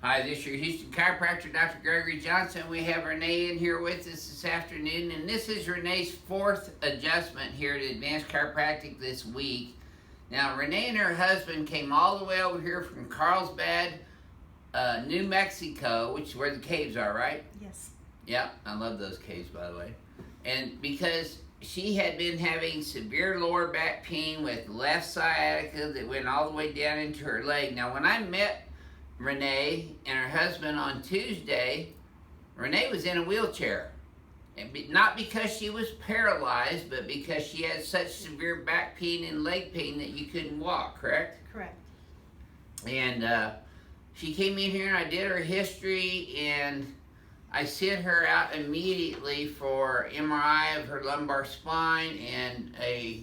Hi, this is your Houston chiropractor, Dr. Gregory Johnson. We have Renee in here with us this afternoon, and this is Renee's fourth adjustment here at Advanced Chiropractic this week. Now, Renee and her husband came all the way over here from Carlsbad, New Mexico, which is where the caves are, right? Yes. Yep, I love those caves, by the way. And because she had been having severe lower back pain with left sciatica that went all the way down into her leg. Now, when I met Renee and her husband on Tuesday, Renee was in a wheelchair. And not because she was paralyzed, but because she had such severe back pain and leg pain that you couldn't walk, correct? Correct. And she came in here and I did her history, and I sent her out immediately for MRI of her lumbar spine and a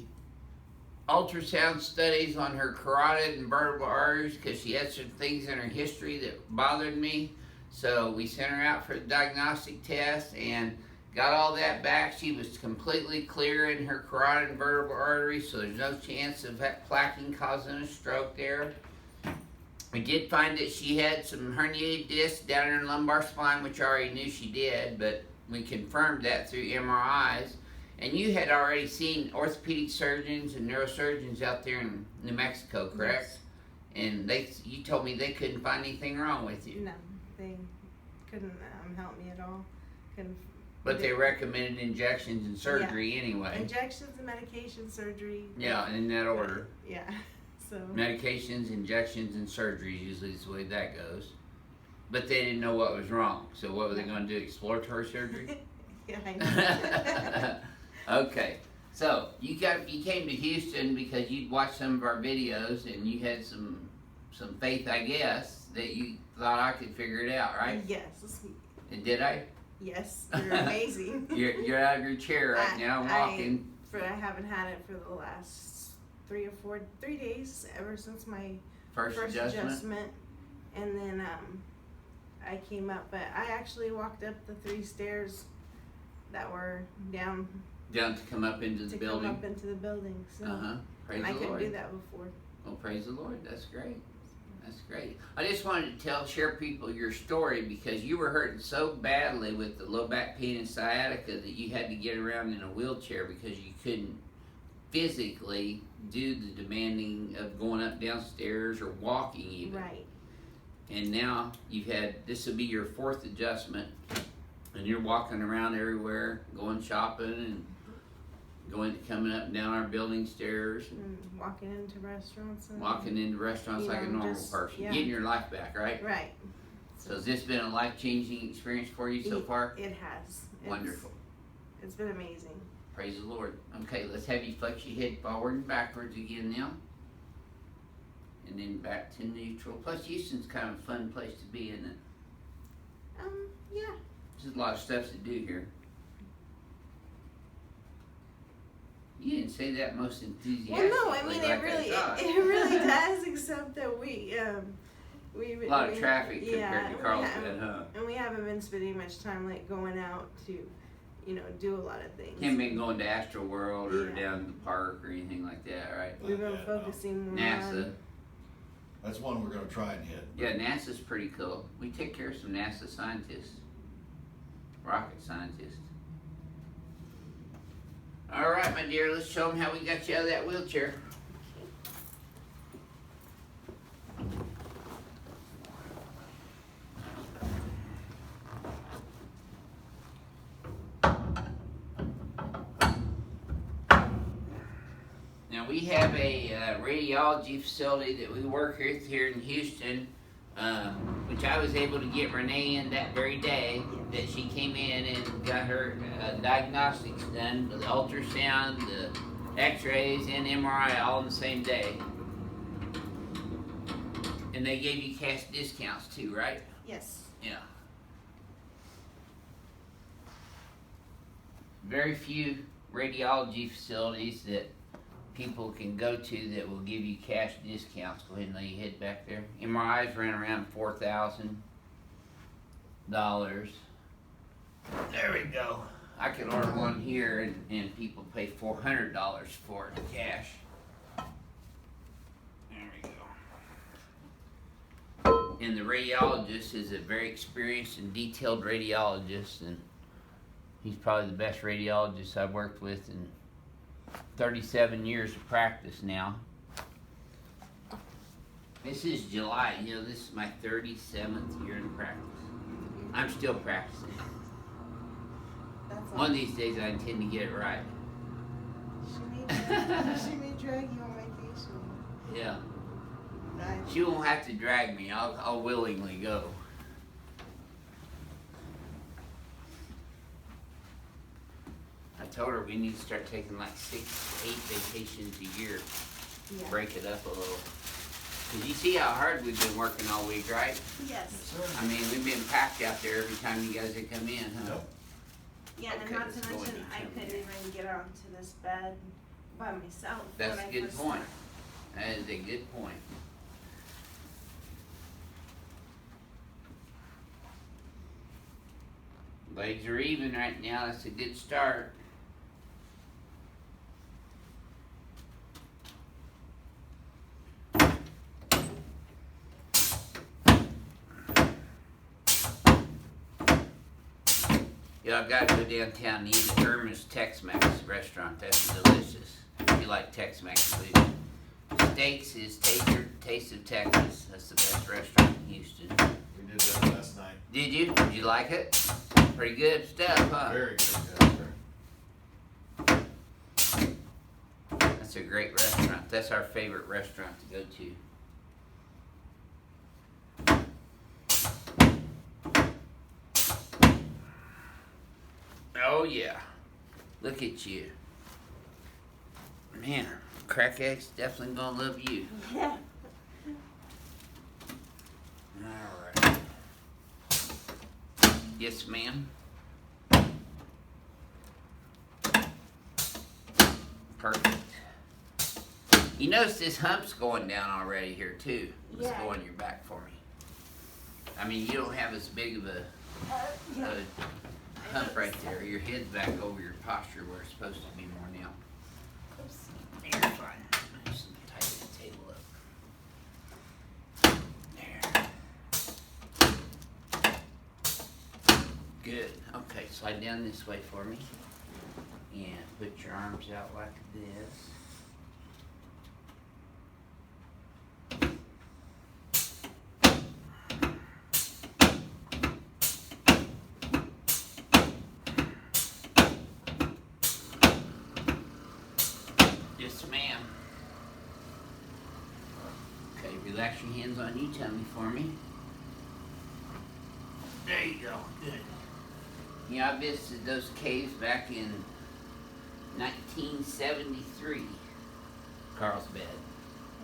ultrasound studies on her carotid and vertebral arteries because she had some things in her history that bothered me. So we sent her out for the diagnostic test and got all that back. She was completely clear in her carotid and vertebral arteries, so there's no chance of that plaquing causing a stroke there. We did find that she had some herniated discs down in her lumbar spine, which I already knew she did, but we confirmed that through MRIs. And you had already seen orthopedic surgeons and neurosurgeons out there in New Mexico, correct? Yes. And you told me they couldn't find anything wrong with you. No, they couldn't help me at all. But they recommended injections and surgery anyway. Injections and medication, surgery. Yeah, in that order. Yeah. So medications, injections, and surgeries usually is the way that goes. But they didn't know what was wrong. So what were they going to do? Exploratory surgery? Yeah, I know. Okay. So you came to Houston because you'd watched some of our videos and you had some faith, I guess, that you thought I could figure it out, right? Yes. And did I? Yes. You're amazing. You're out of your chair right now, walking. I haven't had it for the last 3 days, ever since my first adjustment. And then I came up, but I actually walked up the 3 stairs that were down to come up into the building. Come up into the building. So Praise the Lord. I couldn't do that before. Well, praise the Lord. That's great. That's great. I just wanted to share people your story because you were hurting so badly with the low back pain and sciatica that you had to get around in a wheelchair because you couldn't physically do the demanding of going up downstairs or walking even. Right. And now this will be your 4th adjustment, and you're walking around everywhere, going shopping and coming up and down our building stairs. And walking into restaurants. Like a normal person. Yeah. Getting your life back, right? Right. So has this been a life-changing experience for you so far? It has. Wonderful. It's been amazing. Praise the Lord. Okay, let's have you flex your head forward and backwards again now. And then back to neutral. Plus, Houston's kind of a fun place to be, isn't it? Yeah. There's a lot of stuff to do here. You didn't say that most enthusiastically. Well, no, I mean, it really does, except that we a lot of traffic compared to Carlsbad, huh? And we haven't been spending much time, like, going out to, do a lot of things. Haven't been going to Astro World or down to the park or anything like that, right? We've been focusing more NASA. on... That's one we're going to try and hit. Yeah, NASA's pretty cool. We take care of some NASA scientists. Rocket scientists. All right, my dear, let's show them how we got you out of that wheelchair. Now, we have a radiology facility that we work with here in Houston, which I was able to get Renee in that very day that she came in and got her diagnostics done, the ultrasound, the x-rays, and MRI all in the same day. And they gave you cash discounts too, right? Yes. Yeah. Very few radiology facilities that people can go to that will give you cash discounts. Go ahead and lay your head back there. MRIs run around $4,000. There we go. I can order one here and people pay $400 for it in cash. There we go. And the radiologist is a very experienced and detailed radiologist, and he's probably the best radiologist I've worked with in 37 years of practice now. This is July, you know, this is my 37th year in practice. I'm still practicing. That's One of these days I intend to get it right. She may drag you on vacation. Yeah. Right. She won't have to drag me, I'll willingly go. I told her we need to start taking like 6 to 8 vacations a year. Yeah. Break it up a little. Cause you see how hard we've been working all week, right? Yes. I mean, we've been packed out there every time you guys have come in, huh? Yep. Yeah, Okay, and not let's to go mention, into I Tim couldn't here. even get onto this bed by myself. That's when a I good first point. started. That is a good point. Legs are even right now, that's a good start. Yeah, I've got to go downtown and eat at Irma's Tex-Mex restaurant. That's delicious. If you like Tex-Mex food. Steaks is Taste of Texas. That's the best restaurant in Houston. We did that last night. Did you? Did you like it? Pretty good stuff, huh? Very good, yeah. That's a great restaurant. That's our favorite restaurant to go to. Oh yeah. Look at you. Man, Crack Eggs definitely gonna love you. Yeah. Alright. Yes, ma'am. Perfect. You notice this hump's going down already here too. Let's Yeah. go on your back for me. I mean, you don't have as big of a hump right there. Your head's back over your posture where it's supposed to be more now. Oops. You're fine. Just tighten the table up. There. Good. Okay, slide down this way for me. And put your arms out like this. Yes, ma'am. Okay, relax your hands on your tummy for me. There you go. Good. You know, I visited those caves back in 1973. Carlsbad.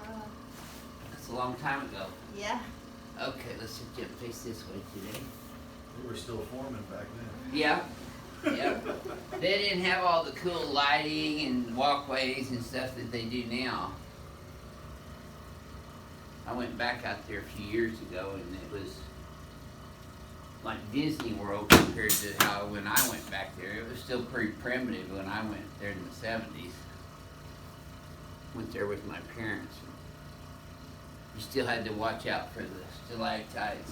Wow. That's a long time ago. Yeah. Okay, let's sit you face this way today. We were still forming back then. Yeah. Yep. They didn't have all the cool lighting and walkways and stuff that they do now. I went back out there a few years ago and it was like Disney World compared to how when I went back there. It was still pretty primitive when I went there in the 70s. Went there with my parents. You still had to watch out for the stalactites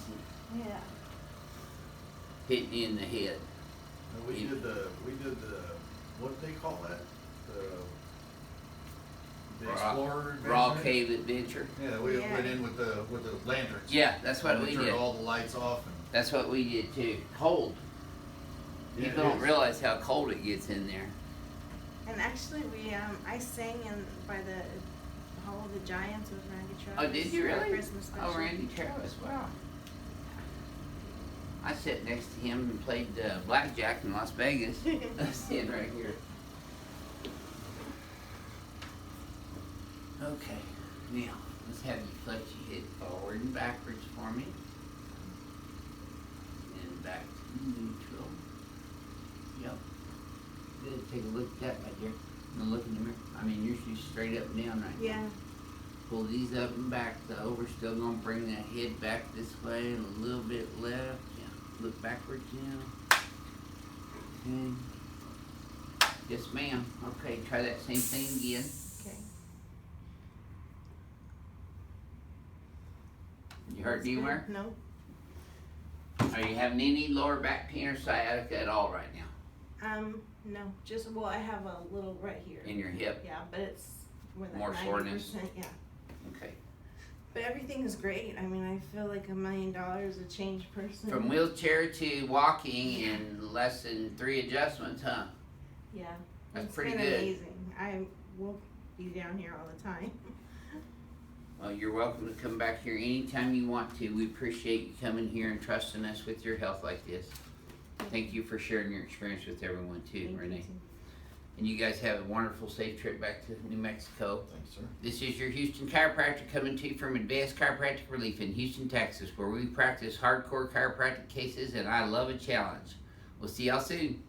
Yeah. hitting you in the head. And we did the, what do they call that? The Explorer Raw adventure? Cave Adventure. Yeah, we Yeah. went in with the lanterns. Yeah, that's what And we turned did. all the lights off and. That's what we did too. Cold. Yeah, People it don't is. realize how cold it gets in there. And actually, I sang in by the Hall of the Giants with Randy Travis. Oh, did you for our really? Christmas special. Oh, Randy Travis. Wow. I sat next to him and played blackjack in Las Vegas. I'm sitting right here. Okay. Now, let's have you flex your head forward and backwards for me. And back to neutral. Yep. Good. Take a look at that right there. Now look in the mirror. I mean, you're just straight up and down right now. Yeah. Pull these up and back though. We're still gonna bring that head back this way and a little bit left. Yeah. Look backwards now. Okay. Yes, ma'am. Okay, try that same thing again. Okay. You hurt anywhere? No. Are you having any lower back pain or sciatica at all right now? No. Just, well, I have a little right here. In your hip? Yeah, but it's with that More 90%, soreness? yeah. Okay. But everything is great. I mean, I feel like $1 million a changed person. From wheelchair to walking in less than 3 adjustments, huh? Yeah. That's It's pretty been good. amazing. I will be down here all the time. Well, you're welcome to come back here anytime you want to. We appreciate you coming here and trusting us with your health like this. Thank you for sharing your experience with everyone too, Thank you, Renee. too. And you guys have a wonderful, safe trip back to New Mexico. Thanks, sir. This is your Houston Chiropractor coming to you from Advanced Chiropractic Relief in Houston, Texas, where we practice hardcore chiropractic cases and I love a challenge. We'll see y'all soon.